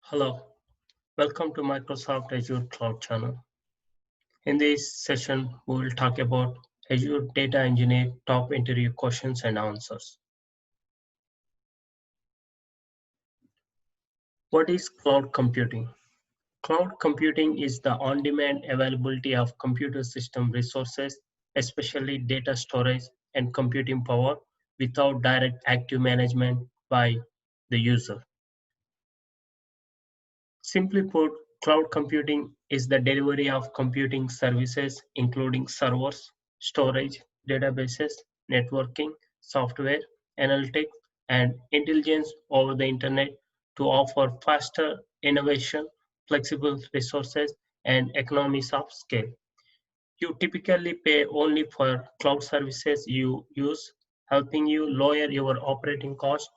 Hello, welcome to Microsoft Azure Cloud channel. In this session, we will talk about Azure Data Engineer top interview questions and answers. What is cloud computing? Cloud computing is the on-demand availability of computer system resources, especially data storage and computing power, without direct active management by the user. Simply put, cloud computing is the delivery of computing services including servers, storage, databases, networking, software, analytics, and intelligence over the internet to offer faster innovation, flexible resources, and economies of scale. You typically pay only for cloud services you use, helping you lower your operating cost,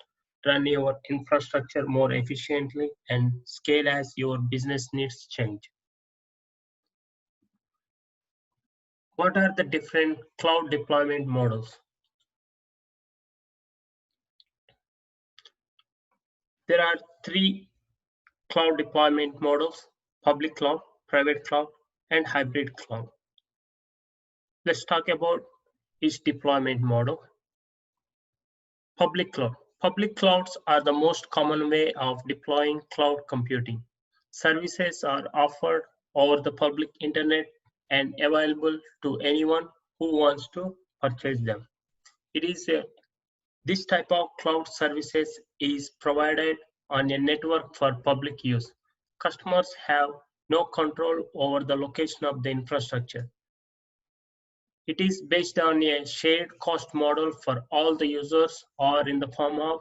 run your infrastructure more efficiently, and scale as your business needs change. What are the different cloud deployment models? There are three cloud deployment models: public cloud, private cloud, and hybrid cloud. Let's talk about each deployment model. Public cloud. Public clouds are the most common way of deploying cloud computing. Services are offered over the public internet and available to anyone who wants to purchase them. It is this type of cloud services is provided on a network for public use. Customers have no control over the location of the infrastructure. It is based on a shared cost model for all the users or in the form of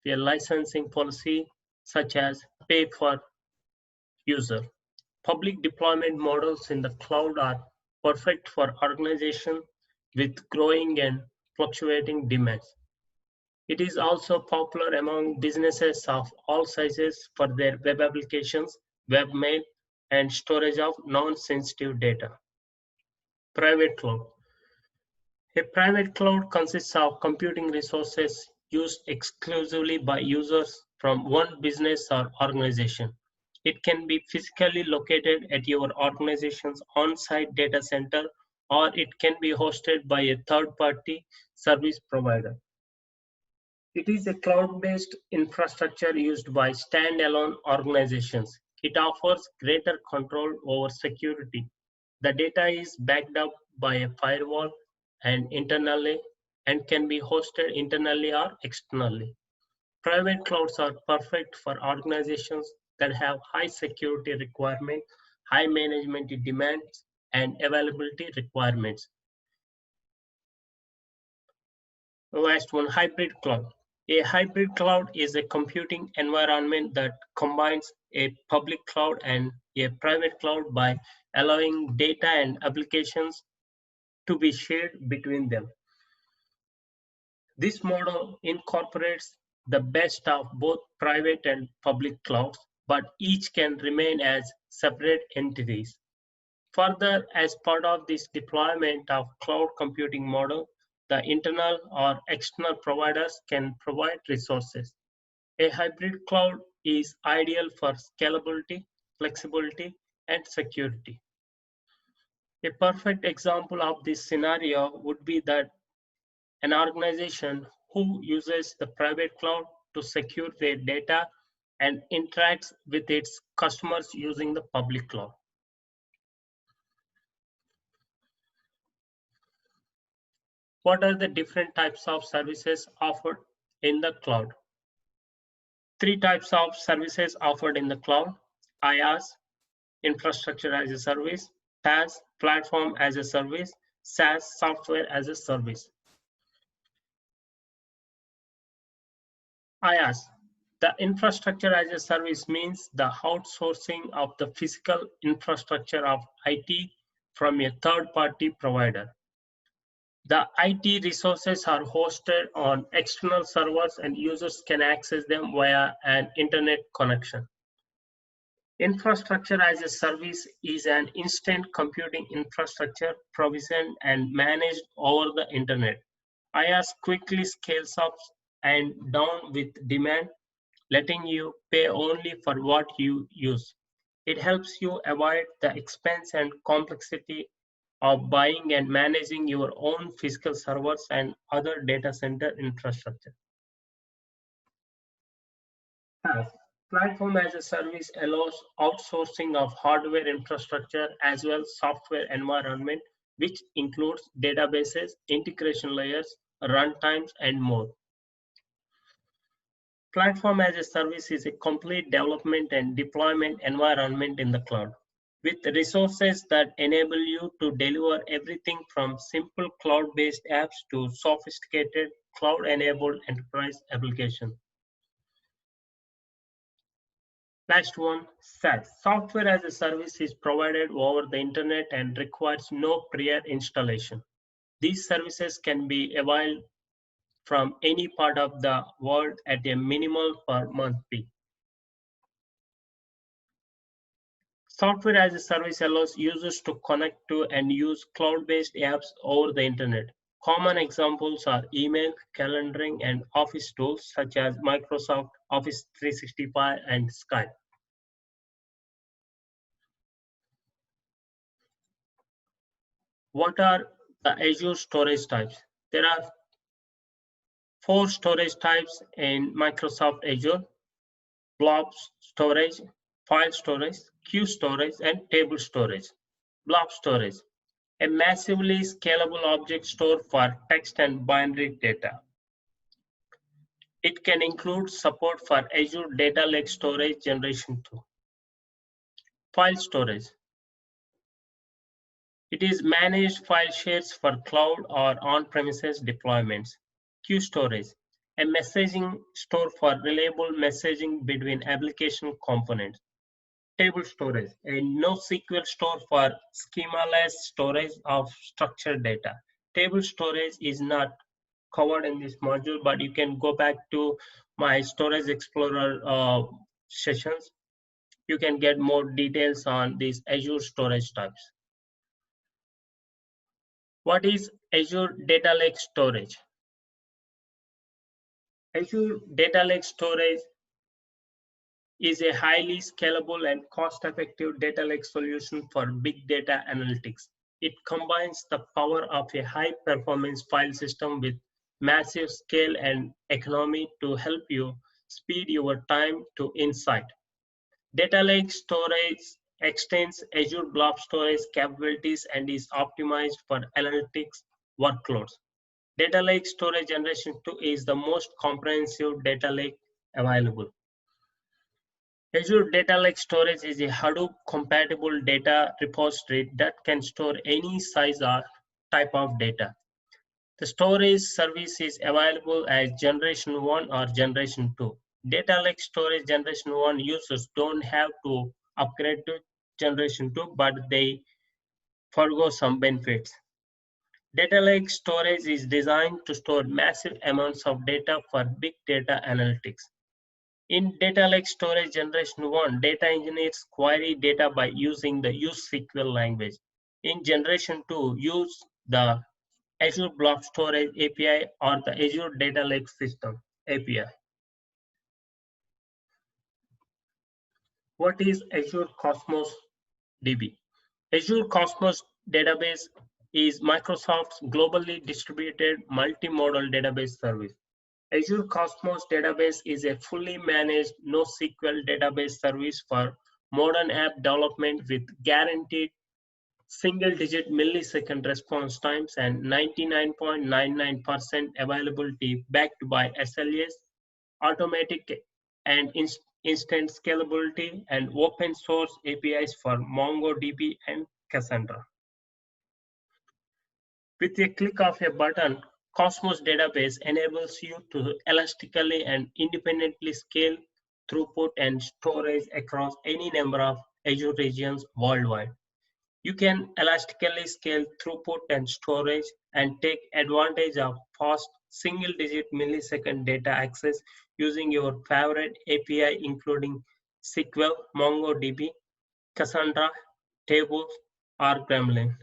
a licensing policy such as pay for user. Public deployment models in the cloud are perfect for organizations with growing and fluctuating demands. It is also popular among businesses of all sizes for their web applications, webmail, and storage of non-sensitive data. Private cloud. A private cloud consists of computing resources used exclusively by users from one business or organization. It can be physically located at your organization's on-site data center, or it can be hosted by a third-party service provider. It is a cloud-based infrastructure used by standalone organizations. It offers greater control over security. The data is backed up by a firewall and internally and can be hosted internally or externally. Private clouds are perfect for organizations that have high security requirements, high management demands, and availability requirements. The last one, hybrid cloud. A hybrid cloud is a computing environment that combines a public cloud and a private cloud by allowing data and applications to be shared between them. This model incorporates the best of both private and public clouds, but each can remain as separate entities. Further, as part of this deployment of cloud computing model, the internal or external providers can provide resources. A hybrid cloud is ideal for scalability, flexibility, and security. A perfect example of this scenario would be that an organization who uses the private cloud to secure their data and interacts with its customers using the public cloud. What are the different types of services offered in the cloud? Three types of services offered in the cloud: IaaS, infrastructure as a service; PaaS, platform as a service; SaaS, software as a service. IaaS, the infrastructure as a service, means the outsourcing of the physical infrastructure of IT from a third-party provider. The IT resources are hosted on external servers and users can access them via an internet connection. Infrastructure as a service is an instant computing infrastructure provisioned and managed over the internet. IaaS quickly scales up and down with demand. letting you pay only for what you use. It helps you avoid the expense and complexity of buying and managing your own physical servers and other data center infrastructure. PaaS, Platform as a Service, allows outsourcing of hardware infrastructure as well as software environment, which includes databases, integration layers, runtimes, and more. Platform as a Service is a complete development and deployment environment in the cloud, with resources that enable you to deliver everything from simple cloud-based apps to sophisticated cloud-enabled enterprise applications. Last one, SaaS. Software as a service is provided over the internet and requires no prior installation. These services can be availed from any part of the world at a minimal per month fee. Software as a service allows users to connect to and use cloud-based apps over the internet. Common examples are email, calendaring, and office tools such as Microsoft Office 365 and Skype. What are the Azure storage types? There are 4 storage types in Microsoft Azure: blob storage, file storage, queue storage, and table storage. Blob storage, a massively scalable object store for text and binary data. It can include support for Azure Data Lake Storage Generation 2. File storage. It is managed file shares for cloud or on-premises deployments. Queue storage, a messaging store for reliable messaging between application components. Table storage, a NoSQL store for schema-less storage of structured data. Table storage is not covered in this module, but you can go back to my Storage Explorer sessions. You can get more details on these Azure storage types. What is Azure Data Lake Storage? Azure Data Lake Storage is a highly scalable and cost-effective data lake solution for big data analytics. It combines the power of a high-performance file system with massive scale and economy to help you speed your time to insight. Data Lake Storage extends Azure Blob Storage capabilities and is optimized for analytics workloads. Data Lake Storage Generation 2 is the most comprehensive data lake available. Azure Data Lake Storage is a Hadoop-compatible data repository that can store any size or type of data. The storage service is available as Generation 1 or Generation 2. Data Lake Storage Generation 1 users don't have to upgrade to Generation 2, but they forgo some benefits. Data Lake Storage is designed to store massive amounts of data for big data analytics. In Data Lake Storage Generation 1, data engineers query data by using the Use SQL language. In Generation 2, use the Azure Blob Storage API or the Azure Data Lake System API. What is Azure Cosmos DB? Azure Cosmos Database is Microsoft's globally distributed multimodal database service. Azure Cosmos Database is a fully managed NoSQL database service for modern app development with guaranteed single-digit millisecond response times and 99.99% availability backed by SLAs, automatic and instant scalability, and open source APIs for MongoDB and Cassandra. With a click of a button, Cosmos Database enables you to elastically and independently scale throughput and storage across any number of Azure regions worldwide. You can elastically scale throughput and storage and take advantage of fast single-digit millisecond data access using your favorite API, including SQL, MongoDB, Cassandra, Tables, or Gremlin.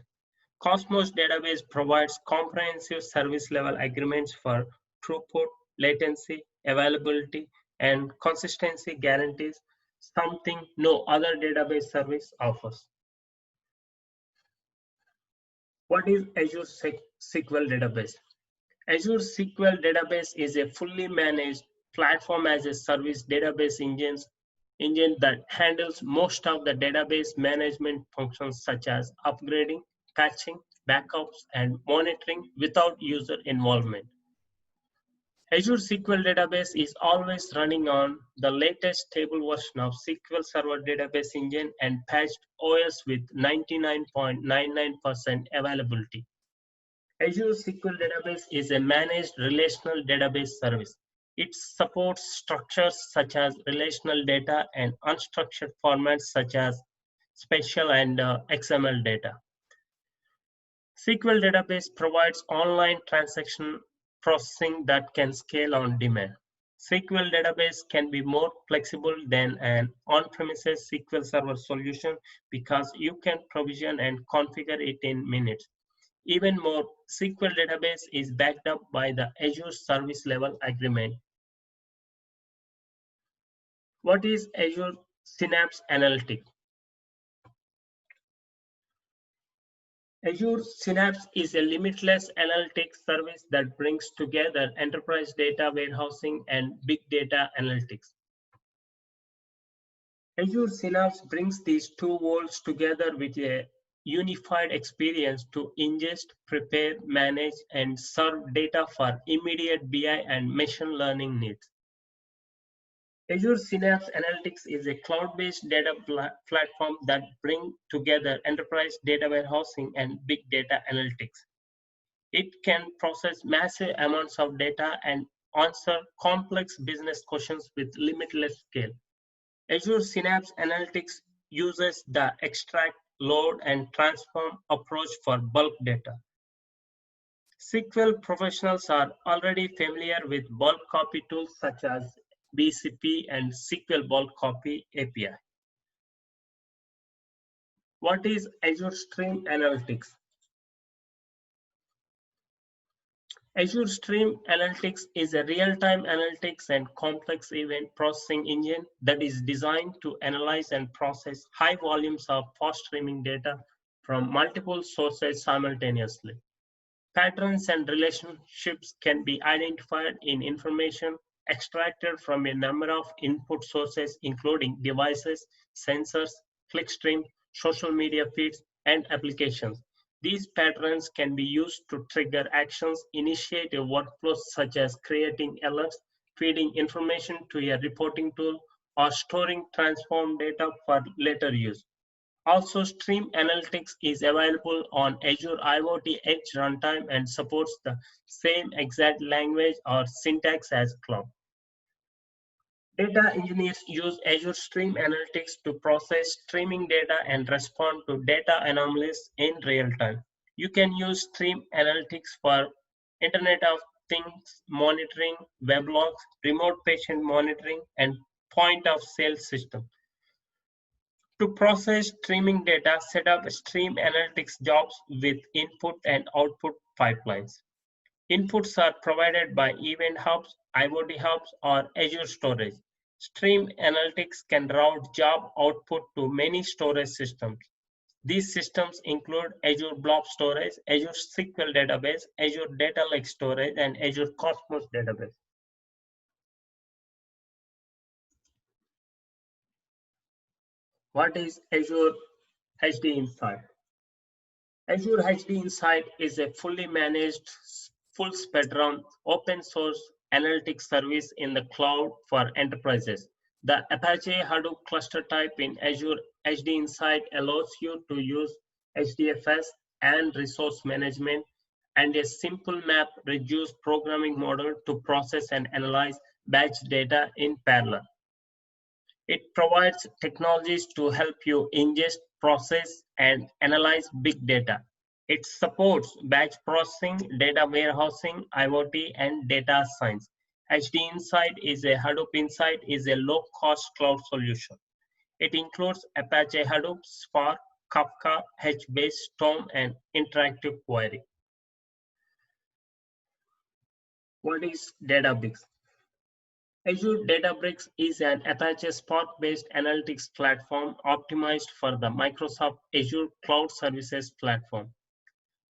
Cosmos Database provides comprehensive service level agreements for throughput, latency, availability, and consistency guarantees, something no other database service offers. What is Azure SQL Database? Azure SQL Database is a fully managed platform as a service database engine that handles most of the database management functions such as upgrading, patching, backups, and monitoring without user involvement. Azure SQL Database is always running on the latest stable version of SQL Server Database Engine and patched OS with 99.99% availability. Azure SQL Database is a managed relational database service. It supports structures such as relational data and unstructured formats such as spatial and XML data. SQL Database provides online transaction processing that can scale on demand. SQL Database can be more flexible than an on-premises SQL Server solution because you can provision and configure it in minutes. Even more, SQL Database is backed up by the Azure Service Level Agreement. What is Azure Synapse Analytics? Azure Synapse is a limitless analytics service that brings together enterprise data warehousing and big data analytics. Azure Synapse brings these two worlds together with a unified experience to ingest, prepare, manage, and serve data for immediate BI and machine learning needs. Azure Synapse Analytics is a cloud-based data platform that brings together enterprise data warehousing and big data analytics. It can process massive amounts of data and answer complex business questions with limitless scale. Azure Synapse Analytics uses the extract, load, and transform approach for bulk data. SQL professionals are already familiar with bulk copy tools such as BCP and SQL Bulk Copy API. What is Azure Stream Analytics? Azure Stream Analytics is a real-time analytics and complex event processing engine that is designed to analyze and process high volumes of fast streaming data from multiple sources simultaneously. Patterns and relationships can be identified in information extracted from a number of input sources, including devices, sensors, clickstream, social media feeds, and applications. These patterns can be used to trigger actions, initiate a workflow such as creating alerts, feeding information to a reporting tool, or storing transformed data for later use. Also, Stream Analytics is available on Azure IoT Edge runtime and supports the same exact language or syntax as cloud. Data engineers use Azure Stream Analytics to process streaming data and respond to data anomalies in real time. You can use Stream Analytics for Internet of Things monitoring, weblogs, remote patient monitoring, and point of sale system. To process streaming data, set up Stream Analytics jobs with input and output pipelines. Inputs are provided by Event Hubs, IoT Hubs, or Azure Storage. Stream Analytics can route job output to many storage systems. These systems include Azure Blob Storage, Azure SQL Database, Azure Data Lake Storage, and Azure Cosmos Database. What is Azure HD Insight? Azure HD Insight is a fully managed, full-spectrum, open-source analytics service in the cloud for enterprises. The Apache Hadoop cluster type in Azure HD Insight allows you to use HDFS and resource management and a simple map reduced programming model to process and analyze batch data in parallel. It provides technologies to help you ingest, process, and analyze big data. It supports batch processing, data warehousing, IoT, and data science. HD Insight is a Hadoop Insight is a low-cost cloud solution. It includes Apache Hadoop, Spark, Kafka, HBase, Storm, and interactive query. What is DataBricks? Azure DataBricks is an Apache Spark-based analytics platform optimized for the Microsoft Azure Cloud Services platform.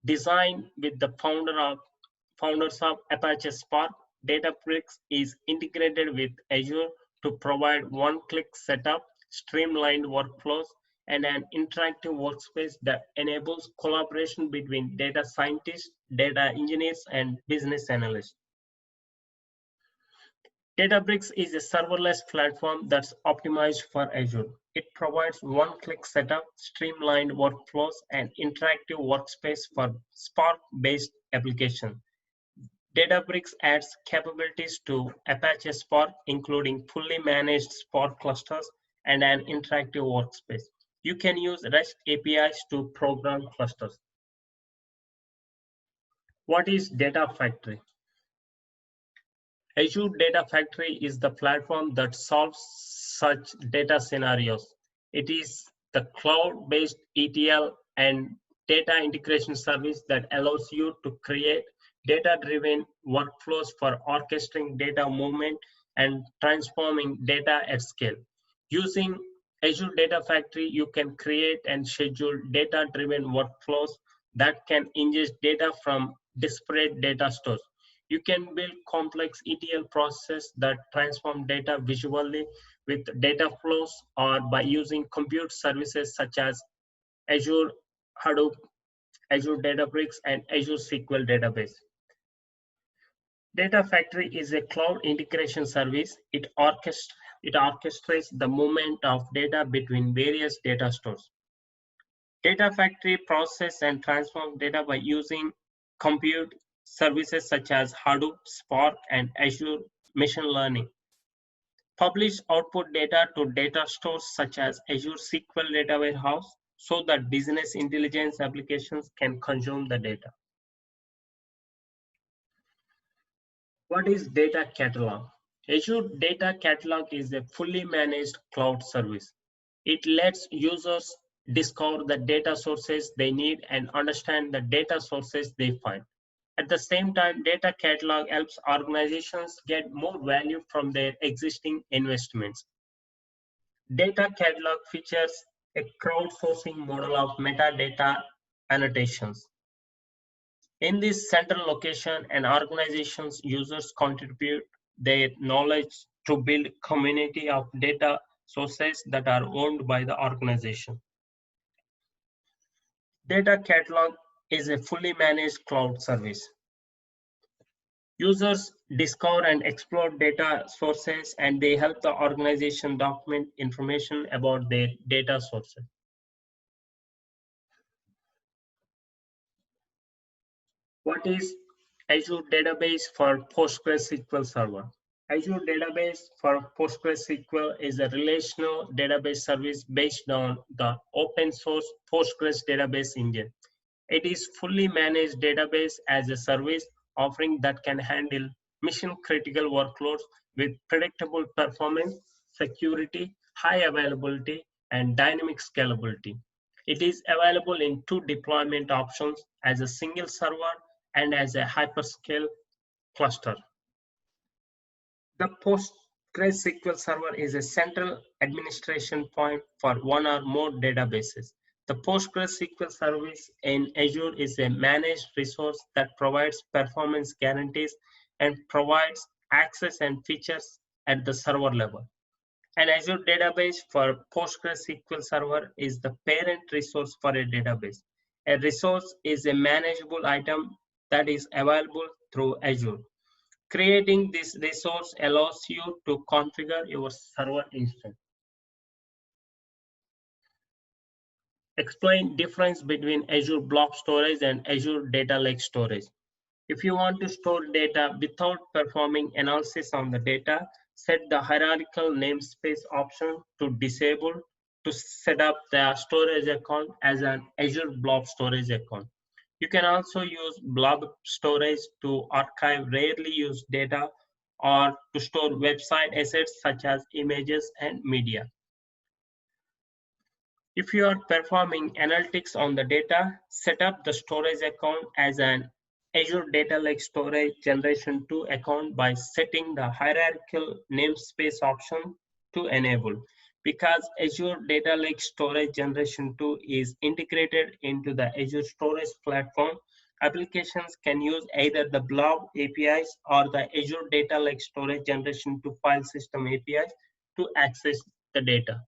Designed with the founders of Apache Spark, DataBricks is integrated with Azure to provide one-click setup, streamlined workflows, and an interactive workspace that enables collaboration between data scientists, data engineers, and business analysts. DataBricks is a serverless platform that's optimized for Azure. It provides one-click setup, streamlined workflows, and interactive workspace for Spark-based applications. DataBricks adds capabilities to Apache Spark, including fully managed Spark clusters and an interactive workspace. You can use REST APIs to program clusters. What is Data Factory? Azure Data Factory is the platform that solves such data scenarios. It is the cloud-based ETL and data integration service that allows you to create data-driven workflows for orchestrating data movement and transforming data at scale. Using Azure Data Factory, you can create and schedule data-driven workflows that can ingest data from disparate data stores. You can build complex ETL processes that transform data visually with data flows or by using compute services such as Azure Hadoop, Azure DataBricks, and Azure SQL database. Data Factory is a cloud integration service. It orchestrates the movement of data between various data stores. Data Factory processes and transforms data by using compute services such as Hadoop, Spark, and Azure Machine Learning. Publish output data to data stores such as Azure SQL Data Warehouse so that business intelligence applications can consume the data. What is Data Catalog? Azure Data Catalog is a fully managed cloud service. It lets users discover the data sources they need and understand the data sources they find. At the same time, Data Catalog helps organizations get more value from their existing investments. Data Catalog features a crowdsourcing model of metadata annotations. In this central location, an organization's users contribute their knowledge to build a community of data sources that are owned by the organization. Data Catalog is a fully managed cloud service. Users discover and explore data sources, and they help the organization document information about their data sources. What is Azure Database for PostgreSQL Server? Azure Database for PostgreSQL is a relational database service based on the open source Postgres database engine. It is fully managed database as a service offering that can handle mission-critical workloads with predictable performance, security, high availability, and dynamic scalability. It is available in two deployment options, as a single server and as a hyperscale cluster. The PostgreSQL Server is a central administration point for one or more databases. The PostgreSQL service in Azure is a managed resource that provides performance guarantees and provides access and features at the server level. An Azure database for PostgreSQL Server is the parent resource for a database. A resource is a manageable item that is available through Azure. Creating this resource allows you to configure your server instance. Explain difference between Azure Blob Storage and Azure Data Lake Storage. If you want to store data without performing analysis on the data, set the hierarchical namespace option to disable to set up the storage account as an Azure Blob Storage account. You can also use blob storage to archive rarely used data or to store website assets such as images and media. If you are performing analytics on the data, set up the storage account as an Azure Data Lake Storage Generation 2 account by setting the hierarchical namespace option to enable. Because Azure Data Lake Storage Generation 2 is integrated into the Azure Storage Platform, applications can use either the Blob APIs or the Azure Data Lake Storage Generation 2 file system APIs to access the data.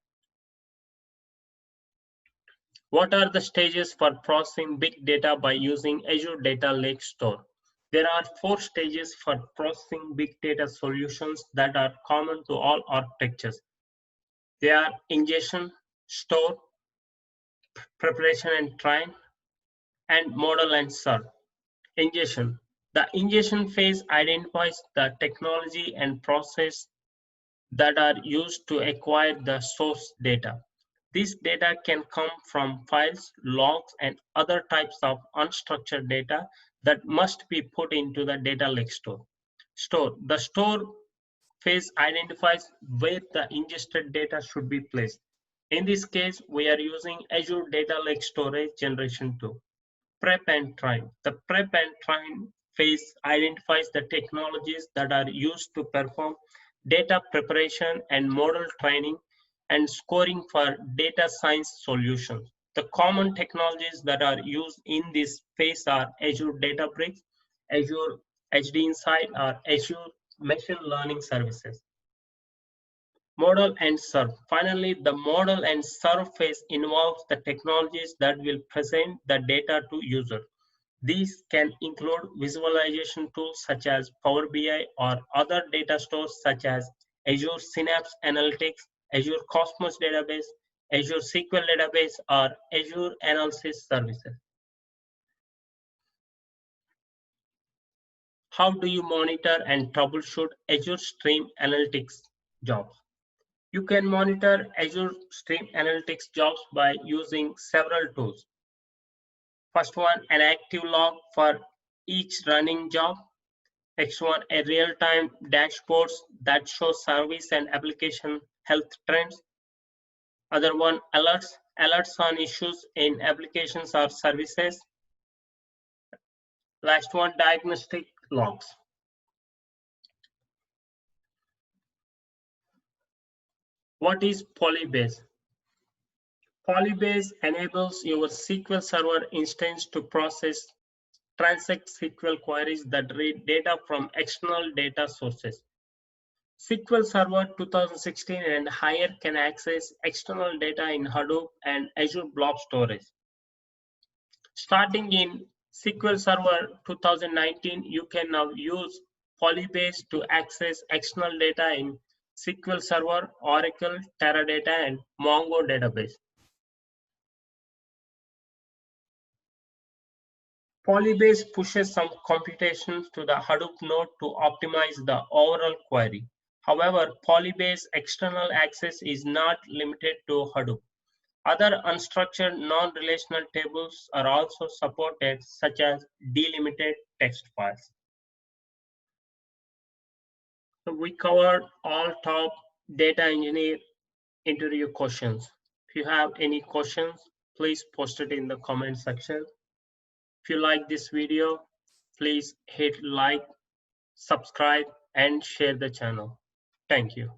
What are the stages for processing big data by using Azure Data Lake Store? There are 4 stages for processing big data solutions that are common to all architectures. They are ingestion, store, preparation and train, and model and serve. Ingestion. The ingestion phase identifies the technology and process that are used to acquire the source data. This data can come from files, logs, and other types of unstructured data that must be put into the data lake store. The store phase identifies where the ingested data should be placed. In this case, we are using Azure Data Lake Storage Generation 2. Prep and train. The prep and train phase identifies the technologies that are used to perform data preparation and model training and scoring for data science solutions. The common technologies that are used in this phase are Azure DataBricks, Azure HD Insight, or Azure Machine Learning Services. Model and serve. Finally, the model and serve phase involves the technologies that will present the data to users. These can include visualization tools such as Power BI or other data stores such as Azure Synapse Analytics, Azure Cosmos Database, Azure SQL Database, or Azure Analysis Services. How do you monitor and troubleshoot Azure Stream Analytics jobs? You can monitor Azure Stream Analytics jobs by using several tools. First one, an active log for each running job. Next one, a real-time dashboards that show service and application health trends. Other one, alerts on issues in applications or services. Last one, diagnostic logs. What is PolyBase? PolyBase enables your SQL Server instance to process transact SQL queries that read data from external data sources. SQL Server 2016 and higher can access external data in Hadoop and Azure Blob Storage. Starting in SQL Server 2019, you can now use PolyBase to access external data in SQL Server, Oracle, Teradata, and Mongo database. PolyBase pushes some computations to the Hadoop node to optimize the overall query. However, PolyBase external access is not limited to Hadoop. Other unstructured non-relational tables are also supported, such as delimited text files. So we covered all top data engineer interview questions. If you have any questions, please post it in the comment section. If you like this video, please hit like, subscribe, and share the channel. Thank you.